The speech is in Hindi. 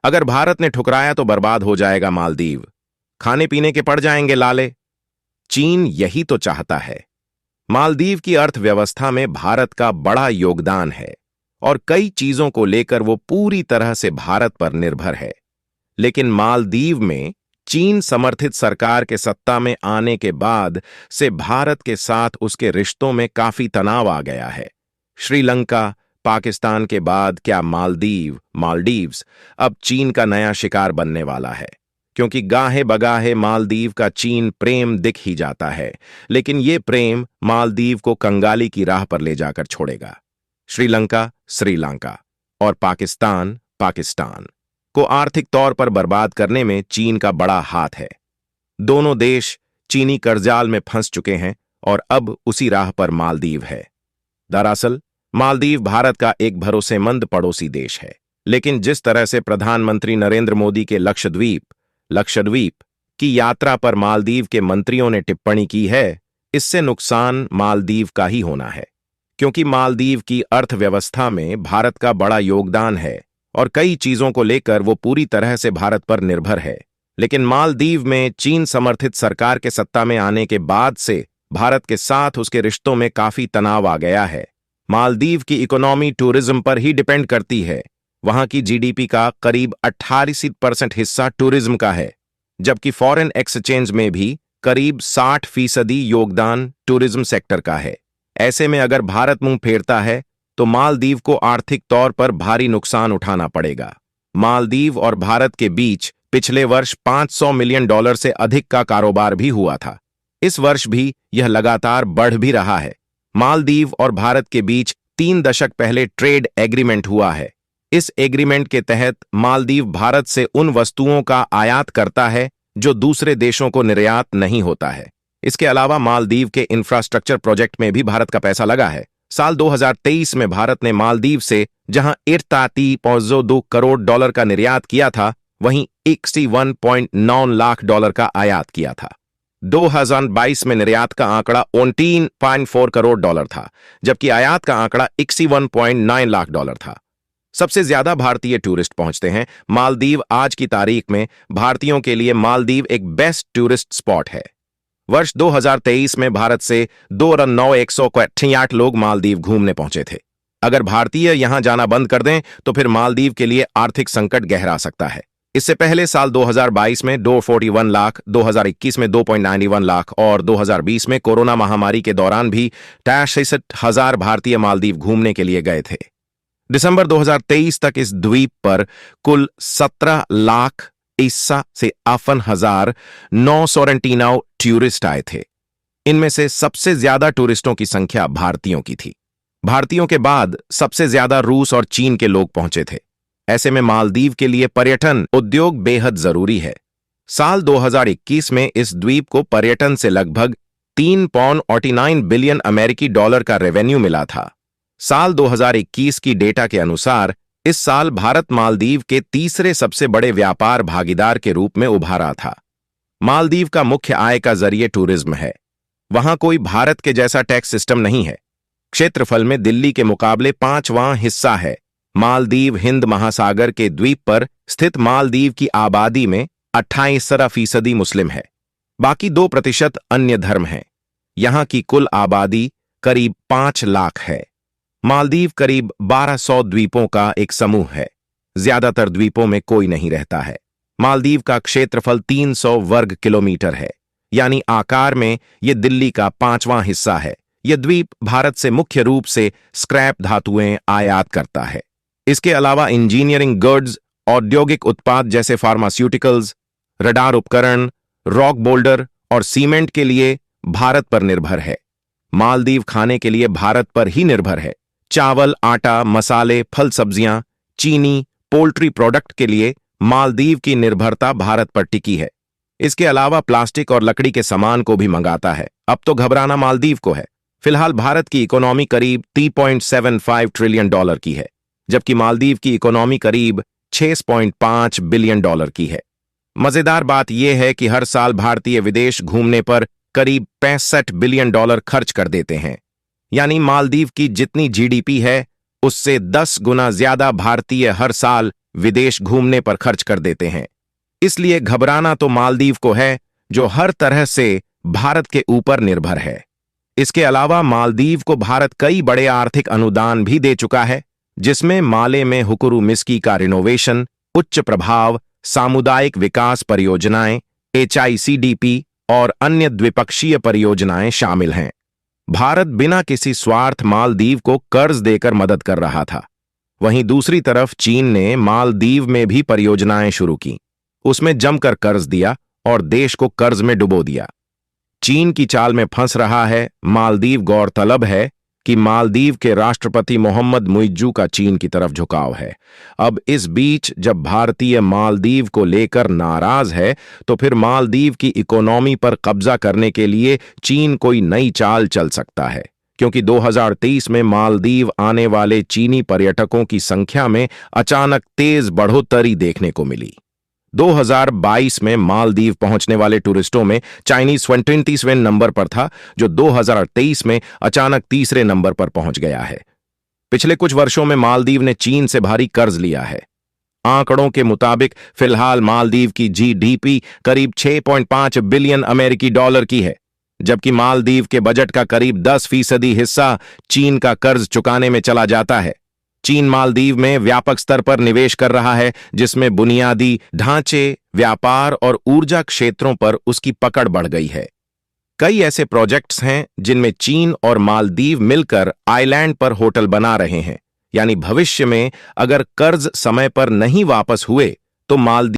अगर भारत ने ठुकराया तो बर्बाद हो जाएगा मालदीव, खाने पीने के पड़ जाएंगे लाले। चीन यही तो चाहता है। मालदीव की अर्थव्यवस्था में भारत का बड़ा योगदान है और कई चीजों को लेकर वो पूरी तरह से भारत पर निर्भर है। लेकिन मालदीव में चीन समर्थित सरकार के सत्ता में आने के बाद से भारत के साथ उसके रिश्तों में काफी तनाव आ गया है। श्रीलंका, पाकिस्तान के बाद क्या मालदीव्स अब चीन का नया शिकार बनने वाला है, क्योंकि गाहे बगाहे मालदीव का चीन प्रेम दिख ही जाता है, लेकिन ये प्रेम मालदीव को कंगाली की राह पर ले जाकर छोड़ेगा। श्रीलंका और पाकिस्तान को आर्थिक तौर पर बर्बाद करने में चीन का बड़ा हाथ है। दोनों देश चीनी कर्जाल में फंस चुके हैं और अब उसी राह पर मालदीव है। दरअसल मालदीव भारत का एक भरोसेमंद पड़ोसी देश है, लेकिन जिस तरह से प्रधानमंत्री नरेंद्र मोदी के लक्षद्वीप की यात्रा पर मालदीव के मंत्रियों ने टिप्पणी की है, इससे नुकसान मालदीव का ही होना है, क्योंकि मालदीव की अर्थव्यवस्था में भारत का बड़ा योगदान है और कई चीजों को लेकर वो पूरी तरह से भारत पर निर्भर है। लेकिन मालदीव में चीन समर्थित सरकार के सत्ता में आने के बाद से भारत के साथ उसके रिश्तों में काफी तनाव आ गया है। मालदीव की इकोनॉमी टूरिज्म पर ही डिपेंड करती है। वहां की जीडीपी का करीब 88% हिस्सा टूरिज्म का है, जबकि फॉरेन एक्सचेंज में भी करीब 60% योगदान टूरिज्म सेक्टर का है। ऐसे में अगर भारत मुंह फेरता है तो मालदीव को आर्थिक तौर पर भारी नुकसान उठाना पड़ेगा। मालदीव और भारत के बीच पिछले वर्ष $500 मिलियन से अधिक का कारोबार भी हुआ था। इस वर्ष भी यह लगातार बढ़ भी रहा है। मालदीव और भारत के बीच 3 दशक पहले ट्रेड एग्रीमेंट हुआ है। इस एग्रीमेंट के तहत मालदीव भारत से उन वस्तुओं का आयात करता है जो दूसरे देशों को निर्यात नहीं होता है। इसके अलावा मालदीव के इंफ्रास्ट्रक्चर प्रोजेक्ट में भी भारत का पैसा लगा है। साल 2023 में भारत ने मालदीव से जहां 81.2 करोड़ डॉलर का निर्यात किया था, वहीं 61.9 लाख डॉलर का आयात किया था। 2022 में निर्यात का आंकड़ा 19.4 करोड़ डॉलर था, जबकि आयात का आंकड़ा 61.9 लाख डॉलर था। सबसे ज्यादा भारतीय टूरिस्ट पहुंचते हैं मालदीव। आज की तारीख में भारतीयों के लिए मालदीव एक बेस्ट टूरिस्ट स्पॉट है। वर्ष 2023 में भारत से 2,968 लोग मालदीव घूमने पहुंचे थे। अगर भारतीय यहां जाना बंद कर दें तो फिर मालदीव के लिए आर्थिक संकट गहरा सकता है। इससे पहले साल 2022 में 241 लाख, 2021 में 2.91 लाख और 2020 में कोरोना महामारी के दौरान भी 63,000 भारतीय मालदीव घूमने के लिए गए थे। दिसंबर 2023 तक इस द्वीप पर कुल 17 लाख 51,999 टूरिस्ट आए थे। इनमें से सबसे ज्यादा टूरिस्टों की संख्या भारतीयों की थी। भारतीयों के बाद सबसे ज्यादा रूस और चीन के लोग पहुंचे थे। ऐसे में मालदीव के लिए पर्यटन उद्योग बेहद जरूरी है। साल 2021 में इस द्वीप को पर्यटन से लगभग 3.89 बिलियन अमेरिकी डॉलर का रेवेन्यू मिला था। साल 2021 की डेटा के अनुसार इस साल भारत मालदीव के तीसरे सबसे बड़े व्यापार भागीदार के रूप में उभारा था। मालदीव का मुख्य आय का जरिए टूरिज्म है। वहां कोई भारत के जैसा टैक्स सिस्टम नहीं है। क्षेत्रफल में दिल्ली के मुकाबले 5वां हिस्सा है। मालदीव हिंद महासागर के द्वीप पर स्थित मालदीव की आबादी में 28% मुस्लिम है, बाकी 2% अन्य धर्म हैं। यहां की कुल आबादी करीब 5 लाख है। मालदीव करीब 1200 द्वीपों का एक समूह है। ज्यादातर द्वीपों में कोई नहीं रहता है। मालदीव का क्षेत्रफल 300 वर्ग किलोमीटर है, यानी आकार में यह दिल्ली का 5वां हिस्सा है। यह द्वीप भारत से मुख्य रूप से स्क्रैप धातुएं आयात करता है। इसके अलावा इंजीनियरिंग गुड्स, औद्योगिक उत्पाद जैसे फार्मास्यूटिकल्स, रडार उपकरण, रॉक बोल्डर और सीमेंट के लिए भारत पर निर्भर है। मालदीव खाने के लिए भारत पर ही निर्भर है। चावल, आटा, मसाले, फल सब्जियां, चीनी, पोल्ट्री प्रोडक्ट के लिए मालदीव की निर्भरता भारत पर टिकी है। इसके अलावा प्लास्टिक और लकड़ी के सामान को भी मंगाता है। अब तो घबराना मालदीव को है। फिलहाल भारत की इकोनॉमी करीब $3.75 ट्रिलियन की है, जबकि मालदीव की इकोनॉमी करीब $6.5 बिलियन की है। मजेदार बात यह है कि हर साल भारतीय विदेश घूमने पर करीब $65 बिलियन खर्च कर देते हैं। यानी मालदीव की जितनी जीडीपी है उससे 10 गुना ज्यादा भारतीय हर साल विदेश घूमने पर खर्च कर देते हैं। इसलिए घबराना तो मालदीव को है, जो हर तरह से भारत के ऊपर निर्भर है। इसके अलावा मालदीव को भारत कई बड़े आर्थिक अनुदान भी दे चुका है, जिसमें माले में हुकुरू मिस्की का रिनोवेशन, उच्च प्रभाव सामुदायिक विकास परियोजनाएं, HICDP और अन्य द्विपक्षीय परियोजनाएं शामिल हैं। भारत बिना किसी स्वार्थ मालदीव को कर्ज देकर मदद कर रहा था। वहीं दूसरी तरफ चीन ने मालदीव में भी परियोजनाएं शुरू की, उसमें जमकर कर्ज दिया और देश को कर्ज में डुबो दिया। चीन की चाल में फंस रहा है मालदीव। गौरतलब है कि मालदीव के राष्ट्रपति मोहम्मद मुइज्जू का चीन की तरफ झुकाव है। अब इस बीच जब भारतीय मालदीव को लेकर नाराज है, तो फिर मालदीव की इकोनॉमी पर कब्जा करने के लिए चीन कोई नई चाल चल सकता है, क्योंकि 2023 में मालदीव आने वाले चीनी पर्यटकों की संख्या में अचानक तेज बढ़ोतरी देखने को मिली। 2022 में मालदीव पहुंचने वाले टूरिस्टों में चाइनीज 20वें नंबर पर था, जो 2023 में अचानक तीसरे नंबर पर पहुंच गया है। पिछले कुछ वर्षों में मालदीव ने चीन से भारी कर्ज लिया है। आंकड़ों के मुताबिक फिलहाल मालदीव की GDP करीब 6.5 बिलियन अमेरिकी डॉलर की है, जबकि मालदीव के बजट का करीब 10% हिस्सा चीन का कर्ज चुकाने में चला जाता है। चीन मालदीव में व्यापक स्तर पर निवेश कर रहा है, जिसमें बुनियादी ढांचे, व्यापार और ऊर्जा क्षेत्रों पर उसकी पकड़ बढ़ गई है। कई ऐसे प्रोजेक्ट्स हैं जिनमें चीन और मालदीव मिलकर आइलैंड पर होटल बना रहे हैं। यानी भविष्य में अगर कर्ज समय पर नहीं वापस हुए तो मालदीव